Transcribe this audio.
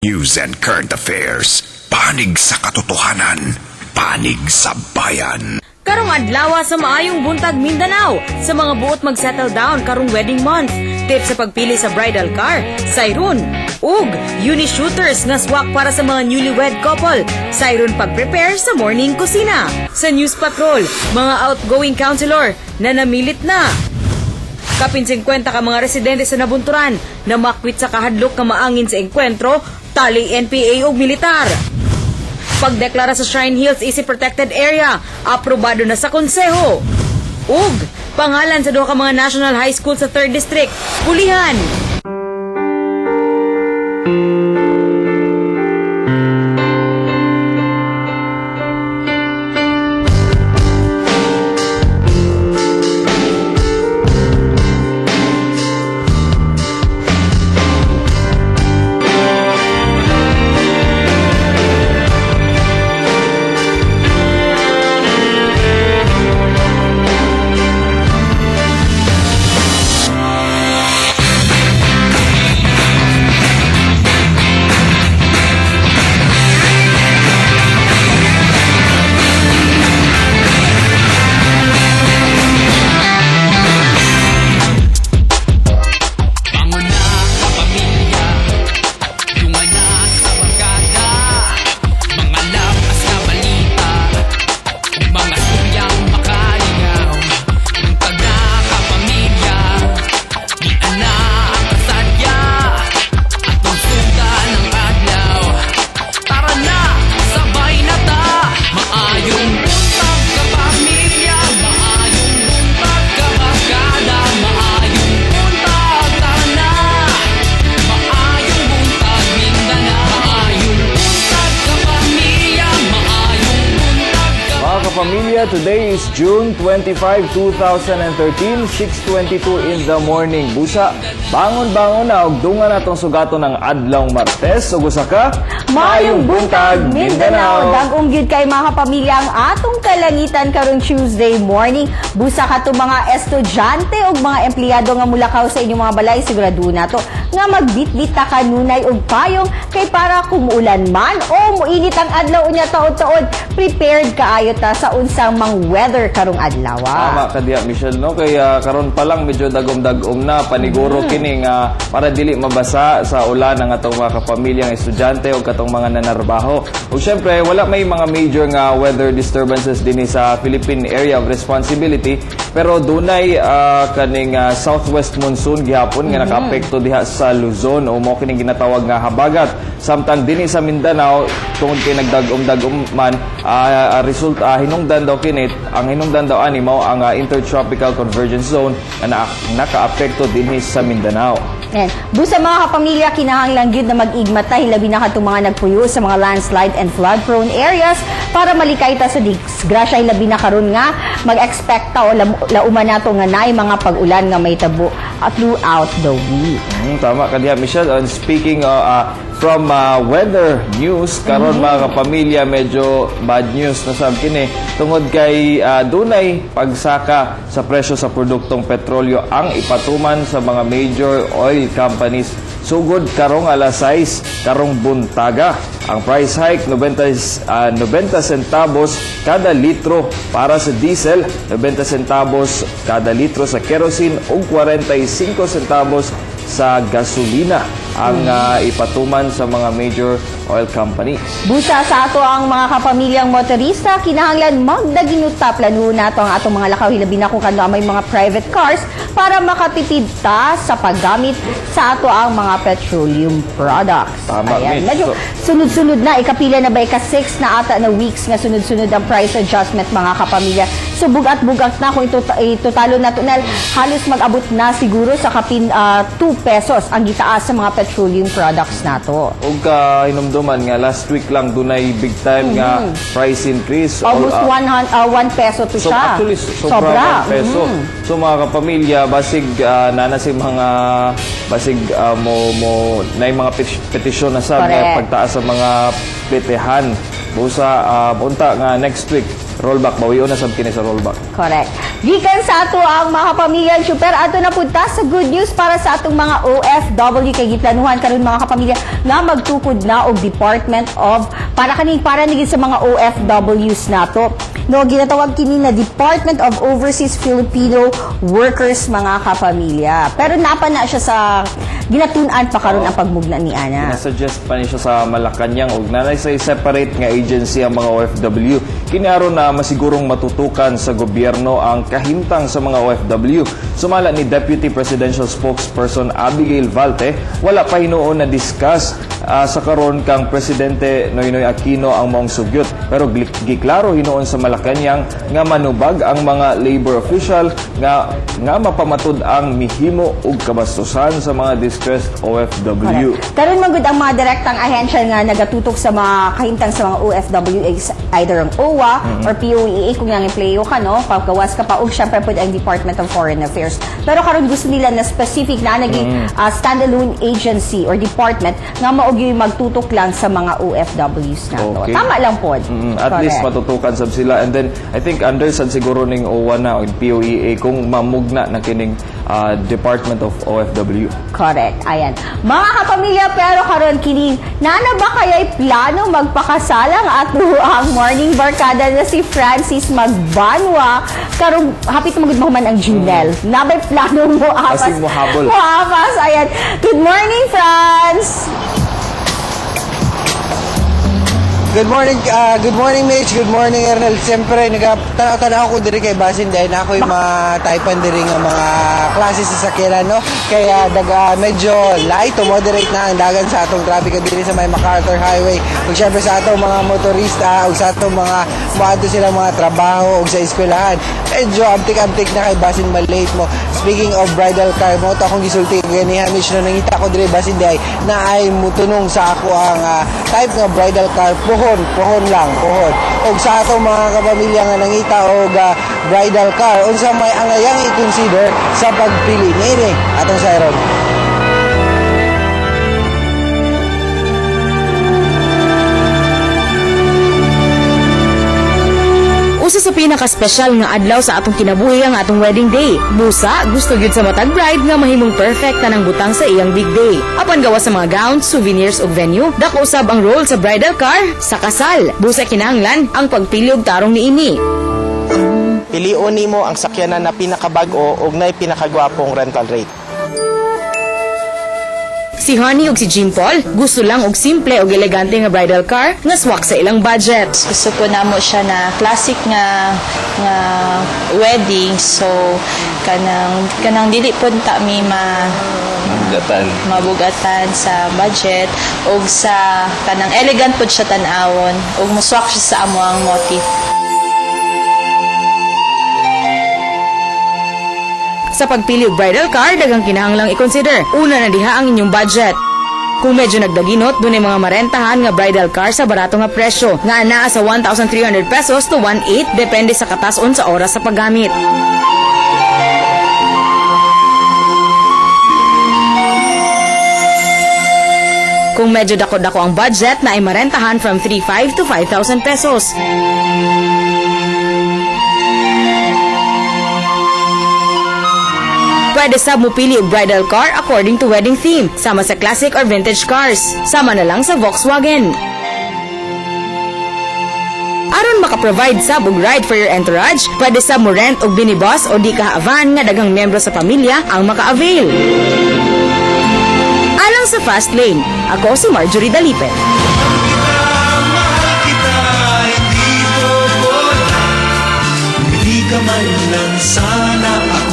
News and current affairs. Panig sa katotohanan. Panig sa bayan. Karong adlaw sa maayong buntag Mindanao, sa mga buot mag-settle down karong wedding month, tips sa pagpili sa bridal car, sayron, ug uni-shooters nga swak para sa mga newlywed couple, sayron pag-prepare sa morning kusina. Sa News Patrol, mga outgoing counselor na namilit na. Kapin 50 ka mga residente sa Nabunturan na makwit sa kahadlok ka maangin sa engkwentro, tali NPA ug militar. Pagdeklara sa Shrine Hills Easy Protected Area, aprobado na sa konseho. Ug pangalan sa duha ka mga national high school sa 3rd District, pulihan. Pamilya, today is June 25, 2013, 6:22 in the morning. Busa, bangon-bangon na og dungan atong sugaton ng adlawng Martes ug usa ka Maayong buntag, Mindanao. Dagong gyud kay mga kapamilya ang atong kalangitan karong Tuesday morning. Busa ka to mga estudyante ug mga empleyado nga mulakaw sa inyong mga balay, sigurado na to nga magbitbit ta kanunay og payong kay para kumuulan man o muinit ang adlaw unya taod-taod, prepared kaayo ta sa unsang mang weather karong adlaw. Tama ka diya, Michelle, no? Kaya karon pa lang medyo dagom-dagom na paniguro kini nga para dili mabasa sa ulan ang atong mga kapamilyang estudyante o katong mga nanarbaho. Ug syempre wala may mga major nga weather disturbances dinhi sa Philippine Area of Responsibility, pero dunay kaning southwest monsoon gihapon nga nakaapekto diha sa Luzon o mo kining ginatawag nga habagat. Samtang dinhi sa Mindanao tungod kay nagdagom-dagom man hinungdan daw kinit, ang hinungdan daw ani mao ang intertropical convergence zone na nakaapekto dinhi sa Mindanao. Yan. Busa mga kapamilya, kinahanglan gyud na mag-igmata hilabi na katong mga nagpuyo sa mga landslide and flood prone areas para malikay ta sa disgrasya hilabi na karon nga mag-expect ta o lauman nato nga naay mga pag-ulan nga may tabo throughout the week. Tama ka diha, Michelle. And speaking from weather news, karon mga kapamilya, medyo bad news na sab kini tungod kay dunay pagsaka sa presyo sa produktong petrolyo ang ipatuman sa mga major oil companies sugod karong alas 6 karong buntaga. Ang price hike 90 centavos kada litro para sa diesel, 90 centavos kada litro sa kerosene ug 45 centavos sa gasolina ang ipatuman sa mga major oil company. Busa sa ato ang mga kapamilyang motorista, kinahanglan magdaginuta planuhon nato ang atong mga lakaw hilabi na kung kano may mga private cars para makatipid ta sa paggamit sa ato ang mga petroleum products. Tama, ayan, Miss. medyo sunod-sunod na, ikapila na ba ika-6 na ata na weeks nga sunod-sunod ang price adjustment mga kapamilya. So bugat-bugat na kung itutalo na to na halos mag-abot na siguro sa kapin 2 pesos ang gitaas sa mga petroleum products nato. Ug hinumduman nga last week lang dunay big time nga price increase. Almost 1 peso to So siya. actually sobra 1 peso. So mga kapamilya, basig nanasi mga basig mo nay mga petisyon na sa Correct. pagtaas sa mga pletehan. Busa unta nga next week rollback. Bawiyo na sab kini sa rollback. Correct. Gikan sa ato ang mga kapamilya, super ato na punta sa good news para sa atong mga OFW kay giplanuhan karon mga kapamilya nga magtukod na og Department of para nigid sa mga OFWs nato. No, ginatawag kini na Department of Overseas Filipino Workers mga kapamilya. Pero napa na siya sa ginatun-an pa karon ang pagmugna ni Ana. Nasuggest pa ni siya sa Malacanang og nanay sa separate nga agency ang mga OFW. Kiniaro na masigurong matutukan sa gobyerno ang kahimtang sa mga OFW. Sumala ni Deputy Presidential Spokesperson Abigail Valte, wala pa hinuon na discuss sa karon kang Presidente Noynoy Aquino ang maong sugyot. Pero giklaro hinuon sa Malacanang nga manubag ang mga labor official nga mapamatud ang mihimo ug kabastusan sa mga distressed OFW. Karon magud ang mga direktang ahensya nga nagatutok sa mga kahimtang sa mga OFW is either ang OWA or POEA kung yang empleyo ka no, paggawas ka pa ug syempre pud ang Department of Foreign Affairs. Pero karon gusto nila na specific na naging standalone agency or department nga maog yung magtutok lang sa mga OFWs nato. Okay. Tama lang pod. At least matutukan sab sila, and then I think under sad siguro ning OWA na o POEA kung mamugna na kining Department of OFW. Correct. Ayan. Mga kapamilya, pero karon kini nana ba kaya'y plano magpakasalang ato ang morning barkada na si Francis Magbanwa karong hapit na magud ang Junel. Nabay plano mo apas. Asing mo habol. Apas. Ayan. Good morning, Franz. Good morning Mitch, good morning Ernel. Siyempre, nagtanaw ko diri kay Basin dahil ako'y mataypan diri nga mga klase sa sakyanan, no? Kaya medyo light to moderate na ang dagan sa atong traffic diri sa may MacArthur Highway. Ug siyempre sa atong mga motorista, ug sa atong mga muadto sila mga trabaho ug sa eskwelahan. Medyo amtik-amtik na kay Basin malate mo. Speaking of bridal car mo, to akong gisulti ganiha Mitch no nangita ko diri Basin dahil na ay mutunong sa ako ang type nga bridal car pohon lang. Og sa atong mga kapamilya nga nangita og bridal car, unsa may angayang i-consider sa pagpili niini atong sayron. Usa sa pinaka-special nga adlaw sa atong kinabuhi ang atong wedding day. Busa, gusto gyud sa matag bride nga mahimong perfect tanang butang sa iyang big day. Apan gawas sa mga gowns, souvenirs ug venue, dako usab ang role sa bridal car sa kasal. Busa kinahanglan ang pagpili og tarong niini. Piliun nimo ang sakyanan na pinakabag-o ug nay pinakagwapong rental rate. Si Honey ug si Jim Paul gusto lang og simple ug elegante nga bridal car nga swak sa ilang budget. Gusto ko namo siya na classic nga wedding, so kanang dili pud ta mi mabugatan sa budget ug sa kanang elegant pud siya tan-awon ug muswak siya sa amoang motif. Sa pagpili og bridal car, daghang kinahanglang i-consider. Una na diha ang inyong budget. Kung medyo nagdaginot, dunay mga marentahan nga bridal car sa barato nga presyo, nga anaa sa 1,300 pesos to 1,800 depende sa katas-on sa oras sa paggamit. Kung medyo dako-dako ang budget, na ay marentahan from 3,500 to 5,000 pesos. Pwede sab mo pili og bridal car according to wedding theme, sama sa classic or vintage cars. Sama na lang sa Volkswagen. Aron maka-provide sab og ride for your entourage, pwede sab mo rent og minibus o di ka van nga daghang miyembro sa pamilya ang maka-avail. Alang sa Fast Lane, ako si Marjorie Dalipe. Hindi ka man lang sana ako.